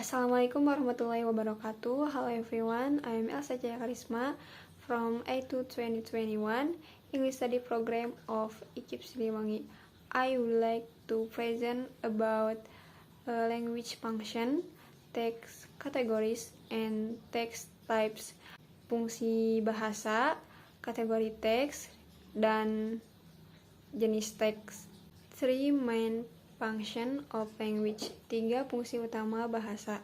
Assalamualaikum warahmatullahi wabarakatuh. Hello everyone, I am Elsa Jaya Karisma from A2 2021 English Study Program of IKIP Siliwangi. I would like to present about language function, text categories, and text types. Fungsi bahasa, kategori teks, dan jenis teks. Three main function of language, 3 fungsi utama bahasa.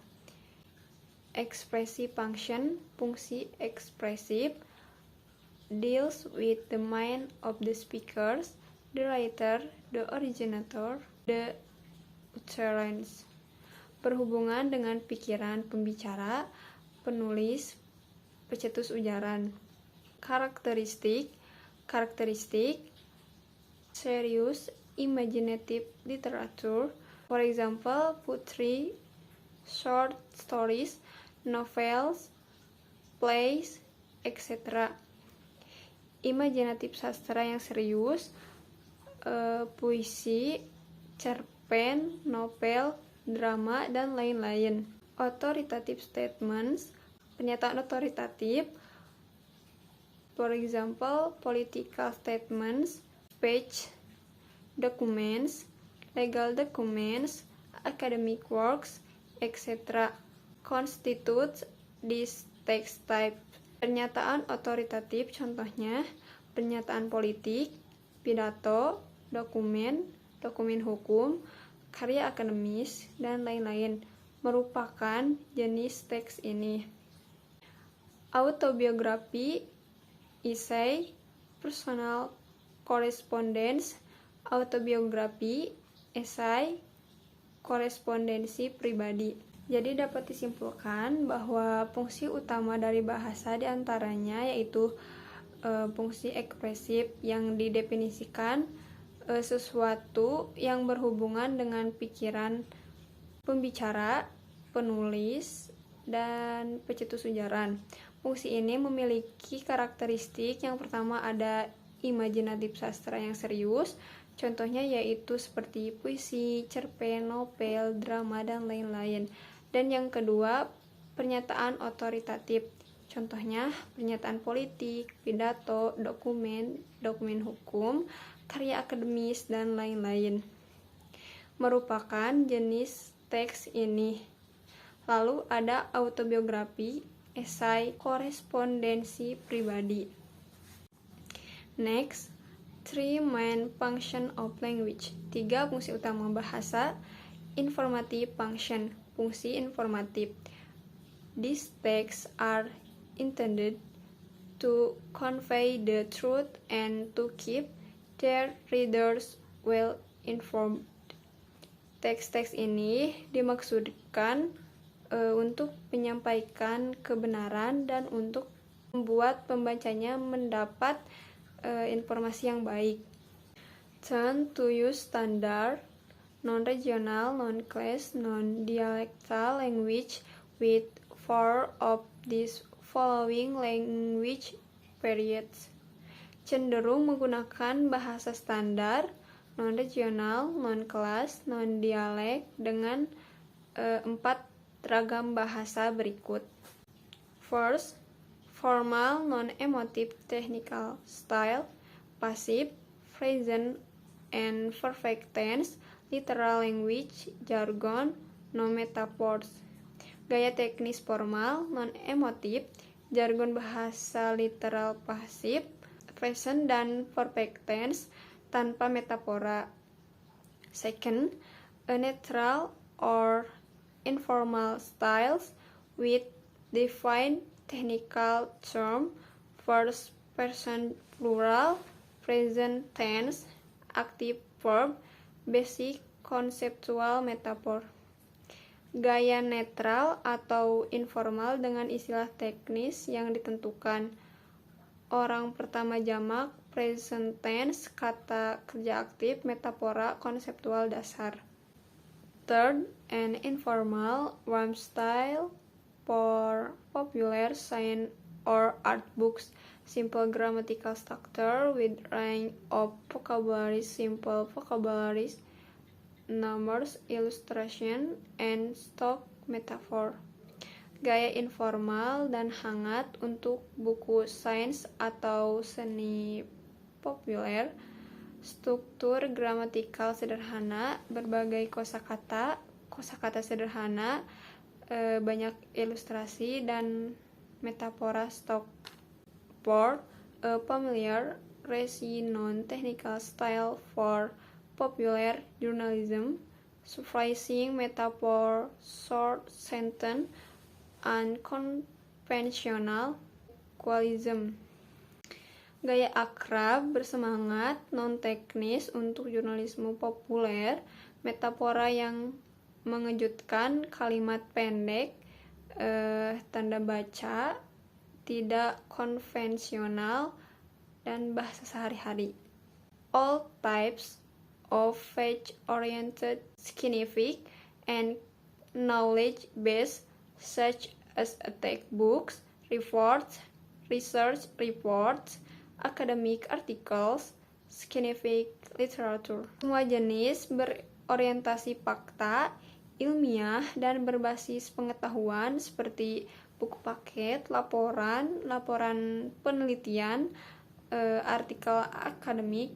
Expressive function, fungsi ekspresif, deals with the mind of the speakers, the writer, the originator, the utterance. Berhubungan dengan pikiran pembicara, penulis, pencetus ujaran. Karakteristik, serious, imaginative literature, for example, poetry, short stories, novels, plays, etc. Imaginatif sastra yang serius, puisi, cerpen, novel, drama, dan lain-lain. Authoritative statements, pernyataan otoritatif, for example, political statements, speech, documents, legal documents, academic works, etc. constitutes this text type. Pernyataan otoritatif contohnya pernyataan politik, pidato, dokumen hukum, karya akademis, dan lain-lain merupakan jenis teks ini. Autobiografi, esai, personal correspondence, autobiografi, esai, korespondensi pribadi. Jadi dapat disimpulkan bahwa fungsi utama dari bahasa diantaranya yaitu fungsi ekspresif yang didefinisikan sesuatu yang berhubungan dengan pikiran pembicara, penulis, dan pencetus ujaran. Fungsi ini memiliki karakteristik yang pertama ada imaginatif sastra yang serius, contohnya yaitu seperti puisi, cerpen, novel, drama, dan lain-lain. Dan yang kedua, pernyataan otoritatif, contohnya pernyataan politik, pidato, dokumen hukum, karya akademis, dan lain-lain merupakan jenis teks ini. Lalu ada autobiografi, esai, korespondensi pribadi. Next, three main function of language, 3 fungsi utama bahasa. Informative function, fungsi informatif. These texts are intended to convey the truth and to keep their readers well informed. Teks-teks ini dimaksudkan untuk menyampaikan kebenaran dan untuk membuat pembacanya mendapat informasi yang baik. Turn to use standard, non-regional, non-class, non-dialectal language with 4 of these following language periods. Cenderung menggunakan bahasa standar, non-regional, non-class, non-dialek dengan 4 ragam bahasa berikut. First, formal, non-emotive, technical style, passive, present, and perfect tense, literal language, jargon, no metaphors. Gaya teknis formal, non-emotif, jargon bahasa literal pasif, present dan perfect tense tanpa metafora. Second, a neutral or informal styles with defined technical term, first person plural, present tense, active verb, basic conceptual metaphor. Gaya netral atau informal dengan istilah teknis yang ditentukan. Orang pertama jamak, present tense, kata kerja aktif, metafora, konseptual dasar. Third, an informal, warm style for popular science or art books, simple grammatical structure with range of vocabularies, simple vocabularies, numbers, illustration, and stock metafor. Gaya informal dan hangat untuk buku sains atau seni populer. Struktur gramatikal sederhana, berbagai kosakata sederhana, banyak ilustrasi dan metafora stock. For a familiar, racy, non-technical style for popular journalism, surprising metaphor, short sentence, unconventional qualism. Gaya akrab, bersemangat, non-teknis untuk jurnalisme populer, metafora yang mengejutkan, kalimat pendek, tanda baca, tidak konvensional, dan bahasa sehari-hari. All types of fact-oriented, scientific, and knowledge-based, such as textbooks, reports, research reports, academic articles, scientific literature. Semua jenis berorientasi fakta, ilmiah, dan berbasis pengetahuan seperti buku paket, laporan penelitian, artikel akademik,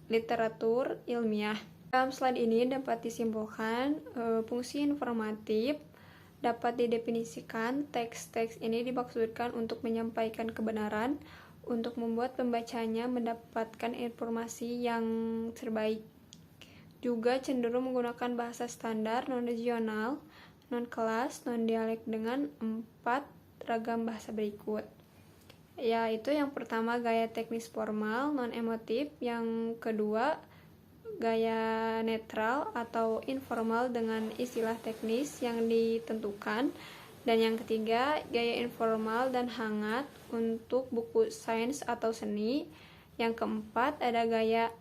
literatur ilmiah. Dalam slide ini dapat disimpulkan fungsi informatif dapat didefinisikan. Teks-teks ini dimaksudkan untuk menyampaikan kebenaran, untuk membuat pembacanya mendapatkan informasi yang terbaik. Juga cenderung menggunakan bahasa standar, non-regional, non-kelas, non-dialek dengan 4 ragam bahasa berikut. Yaitu yang pertama gaya teknis formal, non-emotif, yang kedua gaya netral atau informal dengan istilah teknis yang ditentukan, dan yang ketiga gaya informal dan hangat untuk buku sains atau seni. Yang keempat ada gaya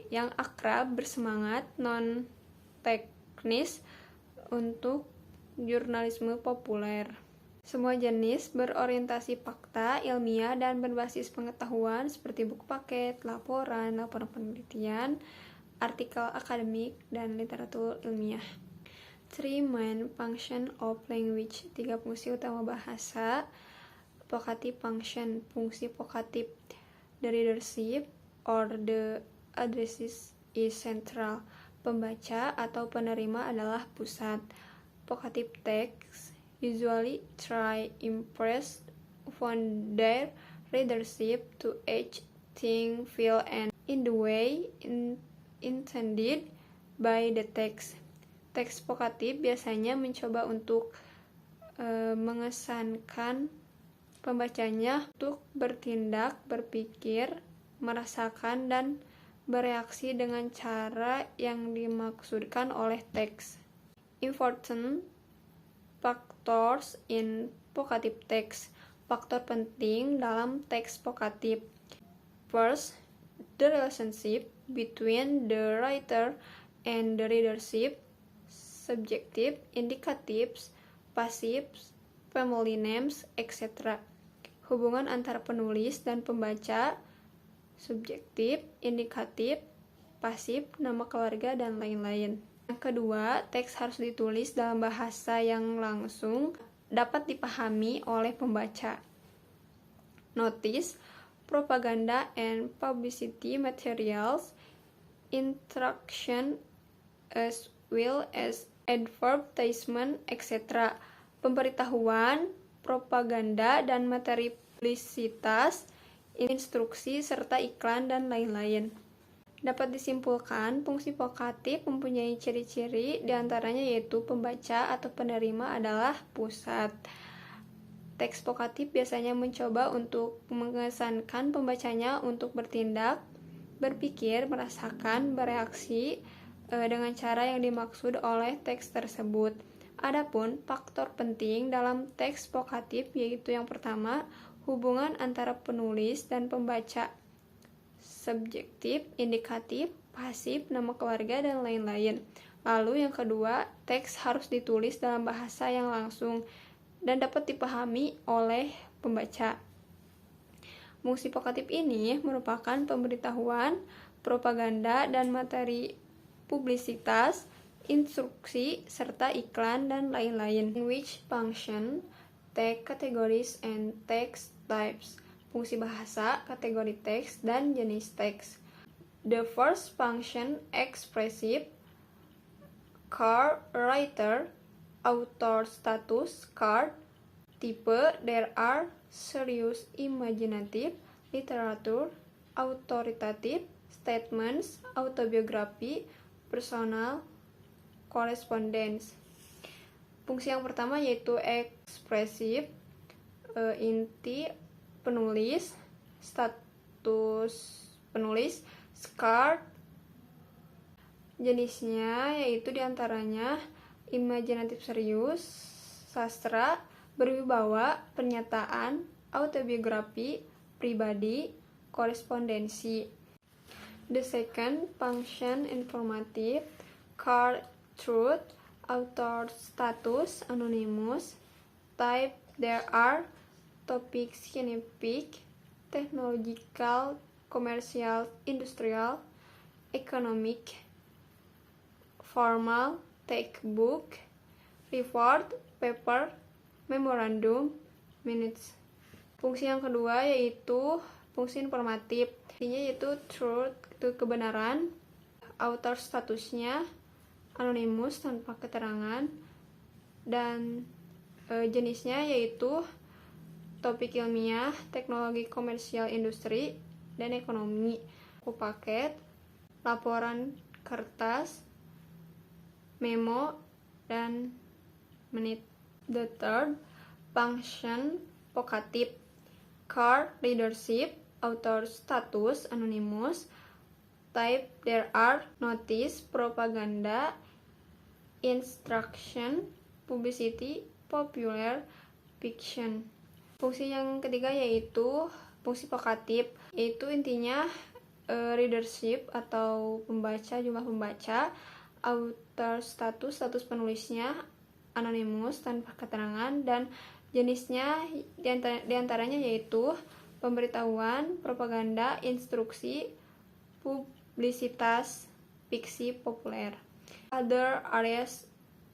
yang akrab, bersemangat, non-teknis untuk jurnalisme populer. Semua jenis berorientasi fakta, ilmiah, dan berbasis pengetahuan seperti buku paket, laporan penelitian, artikel akademik, dan literatur ilmiah. 3 main function of language, 3 fungsi utama bahasa. Vocative function, fungsi vokatif. The readership or the addresses is central, pembaca atau penerima adalah pusat. Vocative text usually try impress upon their readership to act, think, feel, and in the way intended by the text. Teks vokatif biasanya mencoba untuk mengesankan pembacanya untuk bertindak, berpikir, merasakan, dan bereaksi dengan cara yang dimaksudkan oleh teks. Important factors in vocative text. Faktor penting dalam teks vokatif. First, the relationship between the writer and the readership. Subjective, indicatives, passives, family names, etc. Hubungan antara penulis dan pembaca. Subjektif, indikatif, pasif, nama keluarga, dan lain-lain. Yang kedua, teks harus ditulis dalam bahasa yang langsung dapat dipahami oleh pembaca. Notice, propaganda and publicity materials, instruction as well as advertisement, etc. Pemberitahuan, propaganda, dan materi publisitas, instruksi, serta iklan, dan lain-lain. Dapat disimpulkan, fungsi vokatif mempunyai ciri-ciri, diantaranya yaitu pembaca atau penerima adalah pusat. Teks vokatif biasanya mencoba untuk mengesankan pembacanya untuk bertindak, berpikir, merasakan, bereaksi dengan cara yang dimaksud oleh teks tersebut. Adapun faktor penting dalam teks vokatif yaitu yang pertama, hubungan antara penulis dan pembaca. Subjektif, indikatif, pasif, nama keluarga, dan lain-lain. Lalu yang kedua, teks harus ditulis dalam bahasa yang langsung dan dapat dipahami oleh pembaca. Fungsi vokatif ini merupakan pemberitahuan, propaganda, dan materi publisitas, instruksi, serta iklan, dan lain-lain. Language function, text categories and text types. Fungsi bahasa, kategori teks, dan jenis teks. The first function, expressive, card, writer, author status, card, type, there are, serious, imaginative, literature, authoritative, statements, autobiography, personal, correspondence. Fungsi yang pertama yaitu ekspresif, inti penulis, status penulis, card, jenisnya yaitu diantaranya imajinatif serius, sastra, berwibawa, pernyataan, autobiografi, pribadi, korespondensi. The second function, informative, card, truth, author status, anonymous, type, there are, topic, scientific, technological, commercial, industrial, economic, formal, textbook, report, paper, memorandum, minutes. Fungsi yang kedua yaitu fungsi informatif. Intinya yaitu truth, itu kebenaran, author statusnya anonymous tanpa keterangan, dan jenisnya yaitu topik ilmiah, teknologi komersial industri, dan ekonomi. Buku paket, laporan kertas, memo, dan menit. The third function, vokatif, card, leadership, author status, anonymous, type, there are, notice, propaganda, instruction, publicity, popular, fiction. Fungsi yang ketiga yaitu fungsi vokatif, yaitu intinya readership atau pembaca, jumlah pembaca, author status penulisnya anonymous tanpa keterangan, dan jenisnya diantaranya yaitu pemberitahuan, propaganda, instruksi, publisitas, fiksi, populer. Other areas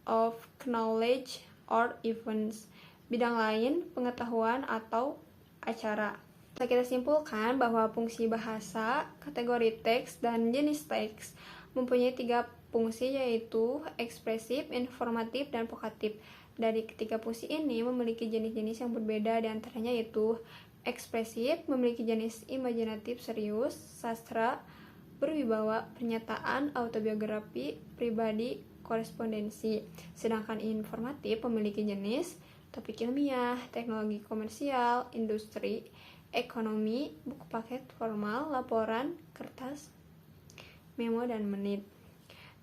of knowledge or events, bidang lain, pengetahuan, atau acara. Kita simpulkan bahwa fungsi bahasa, kategori teks, dan jenis teks mempunyai 3 fungsi yaitu ekspresif, informatif, dan vokatif. Dari ketiga fungsi ini memiliki jenis-jenis yang berbeda, diantaranya yaitu ekspresif memiliki jenis imajinatif serius, sastra, berwibawa, pernyataan, autobiografi, pribadi, korespondensi. Sedangkan informatif memiliki jenis topik ilmiah, teknologi komersial, industri, ekonomi, buku paket formal, laporan, kertas, memo, dan menit.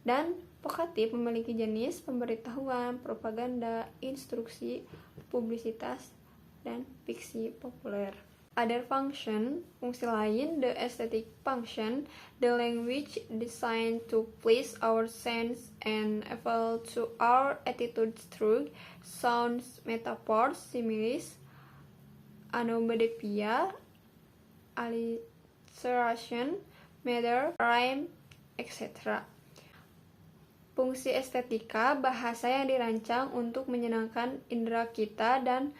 Dan vokatif memiliki jenis pemberitahuan, propaganda, instruksi, publisitas, dan fiksi populer. Other function, fungsi lain, the aesthetic function, the language designed to please our sense and appeal to our attitudes through sounds, metaphors, similes, onomatopoeia, alliteration, meter, rhyme, etc. Fungsi estetika, bahasa yang dirancang untuk menyenangkan indera kita dan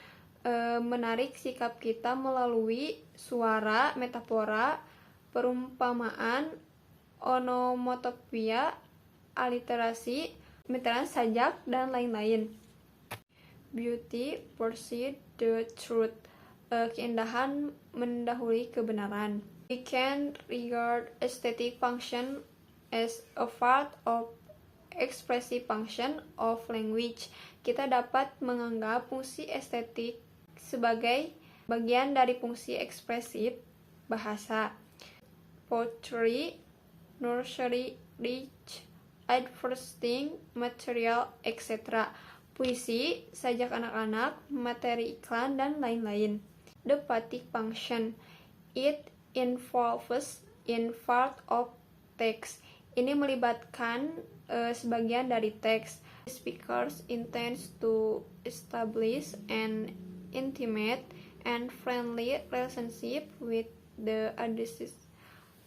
menarik sikap kita melalui suara, metafora, perumpamaan, onomatopoeia, aliterasi, meteran sajak, dan lain-lain. Beauty precedes the truth, keindahan mendahului kebenaran. We can regard aesthetic function as a part of expressive function of language. Kita dapat menganggap fungsi estetik sebagai bagian dari fungsi ekspresif bahasa. Poetry, nursery, rich, advertising, material, etc. Puisi, sajak anak-anak, materi iklan, dan lain-lain. The phonetic function, it involves in part of text. Ini melibatkan sebagian dari teks. Speakers intends to establish an intimate and friendly relationship with the audience.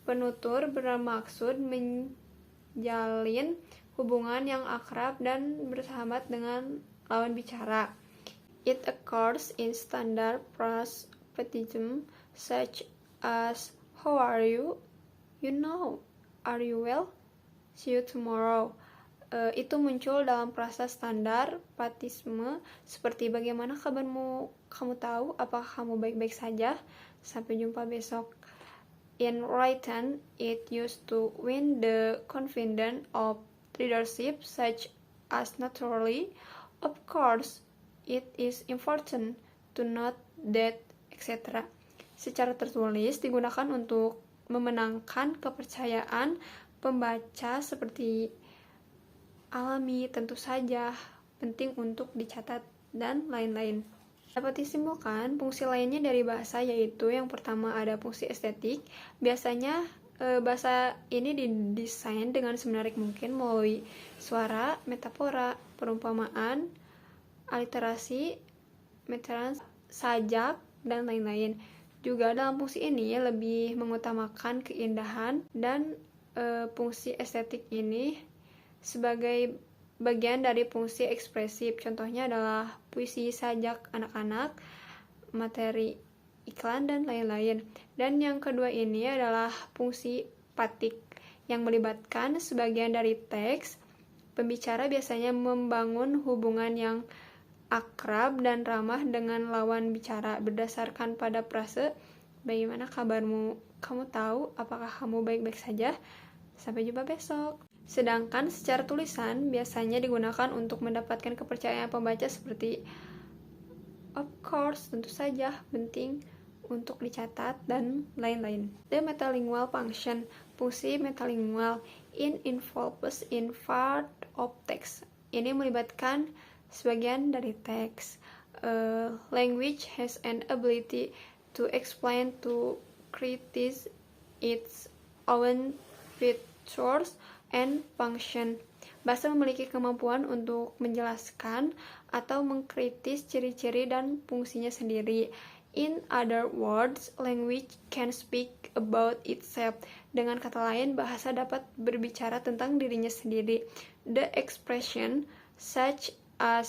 Penutur bermaksud menjalin hubungan yang akrab dan bersahabat dengan lawan bicara. It occurs in standard phrasalism such as how are you? You know, are you well? See you tomorrow. Itu muncul dalam frasa standar pratisme seperti bagaimana kabarmu, kamu tahu, apakah kamu baik-baik saja, sampai jumpa besok. In written, it used to win the confidence of readership such as naturally, of course, it is important to note that, etc. Secara tertulis digunakan untuk memenangkan kepercayaan pembaca seperti alami, tentu saja, penting untuk dicatat, dan lain-lain. Dapat disimpulkan, fungsi lainnya dari bahasa yaitu yang pertama ada fungsi estetik. Biasanya bahasa ini didesain dengan semenarik mungkin melalui suara, metafora, perumpamaan, aliterasi, meteran, sajak, dan lain-lain. Juga dalam fungsi ini lebih mengutamakan keindahan dan fungsi estetik ini sebagai bagian dari fungsi ekspresif. Contohnya adalah puisi, sajak anak-anak, materi iklan, dan lain-lain. Dan yang kedua ini adalah fungsi patik yang melibatkan sebagian dari teks. Pembicara biasanya membangun hubungan yang akrab dan ramah dengan lawan bicara berdasarkan pada frase bagaimana kabarmu, kamu tahu, apakah kamu baik-baik saja, sampai jumpa besok. Sedangkan secara tulisan biasanya digunakan untuk mendapatkan kepercayaan pembaca seperti of course, tentu saja, penting untuk dicatat, dan lain-lain. The metalingual function, fungsi metalingual, involves in part of text. Ini melibatkan sebagian dari teks. Language has an ability to explain, to criticize its own features and function. Bahasa memiliki kemampuan untuk menjelaskan atau mengkritis ciri-ciri dan fungsinya sendiri. In other words, language can speak about itself. Dengan kata lain, bahasa dapat berbicara tentang dirinya sendiri. The expression, such as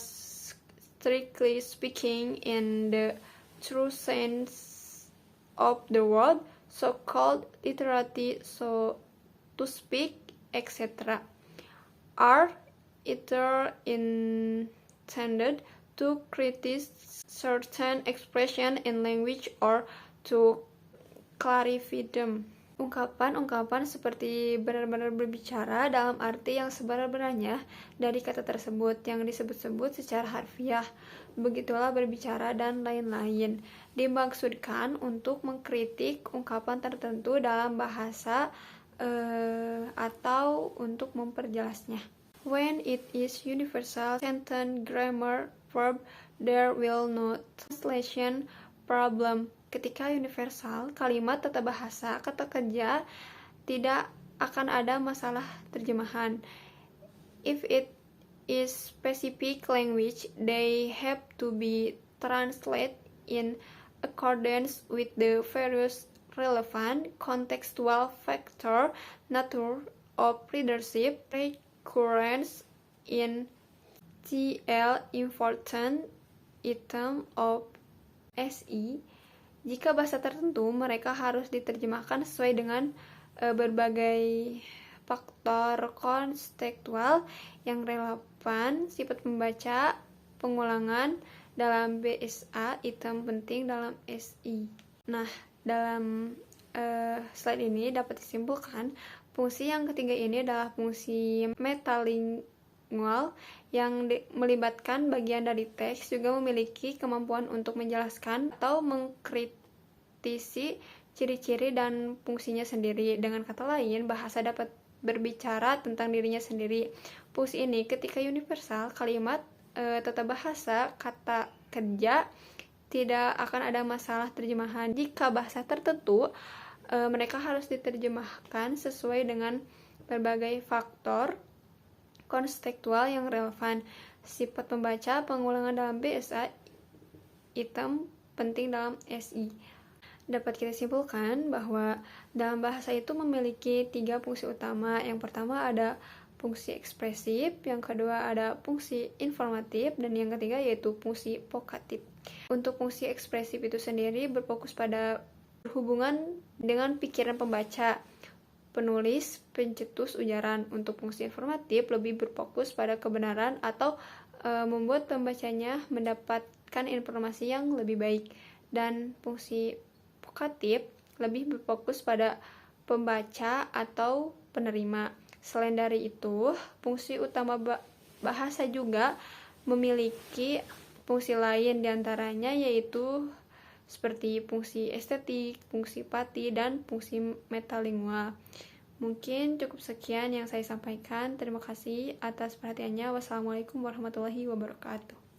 strictly speaking in the true sense of the word, so-called literati, so to speak, etc., are either intended to criticize certain expression in language or to clarify them. Ungkapan-ungkapan seperti benar-benar berbicara dalam arti yang sebenar-benarnya dari kata tersebut yang disebut-sebut secara harfiah. Begitulah berbicara dan lain-lain. Dimaksudkan untuk mengkritik ungkapan tertentu dalam bahasa atau untuk memperjelasnya. When it is universal sentence grammar verb, there will no translation problem. Ketika universal kalimat tata bahasa kata kerja, tidak akan ada masalah terjemahan. If it is specific language, they have to be translated in accordance with the various relevant contextual factor, nature of readership, recurrence in TL, important item of SE. Jika bahasa tertentu, mereka harus diterjemahkan sesuai dengan berbagai faktor kontekstual yang relevan, sifat pembaca, pengulangan dalam BSA, item penting dalam SI. Nah, dalam slide ini dapat disimpulkan fungsi yang ketiga ini adalah fungsi metalingual yang melibatkan bagian dari teks, juga memiliki kemampuan untuk menjelaskan atau mengkritisi ciri-ciri dan fungsinya sendiri. Dengan kata lain, bahasa dapat berbicara tentang dirinya sendiri. Fungsi ini ketika universal, kalimat tata bahasa kata kerja tidak akan ada masalah terjemahan. Jika bahasa tertentu, mereka harus diterjemahkan sesuai dengan berbagai faktor kontekstual yang relevan, sifat pembaca, pengulangan dalam BSA, item penting dalam SI. Dapat kita simpulkan bahwa dalam bahasa itu memiliki 3 fungsi utama. Yang pertama ada fungsi ekspresif, yang kedua ada fungsi informatif, dan yang ketiga yaitu fungsi vokatif. Untuk fungsi ekspresif itu sendiri berfokus pada berhubungan dengan pikiran pembaca, penulis, pencetus ujaran. Untuk fungsi informatif lebih berfokus pada kebenaran atau membuat pembacanya mendapatkan informasi yang lebih baik. Dan fungsi vokatif lebih berfokus pada pembaca atau penerima. Selain dari itu, fungsi utama bahasa juga memiliki fungsi lain, diantaranya yaitu seperti fungsi estetik, fungsi pati, dan fungsi metalingual. Mungkin cukup sekian yang saya sampaikan. Terima kasih atas perhatiannya. Wassalamualaikum warahmatullahi wabarakatuh.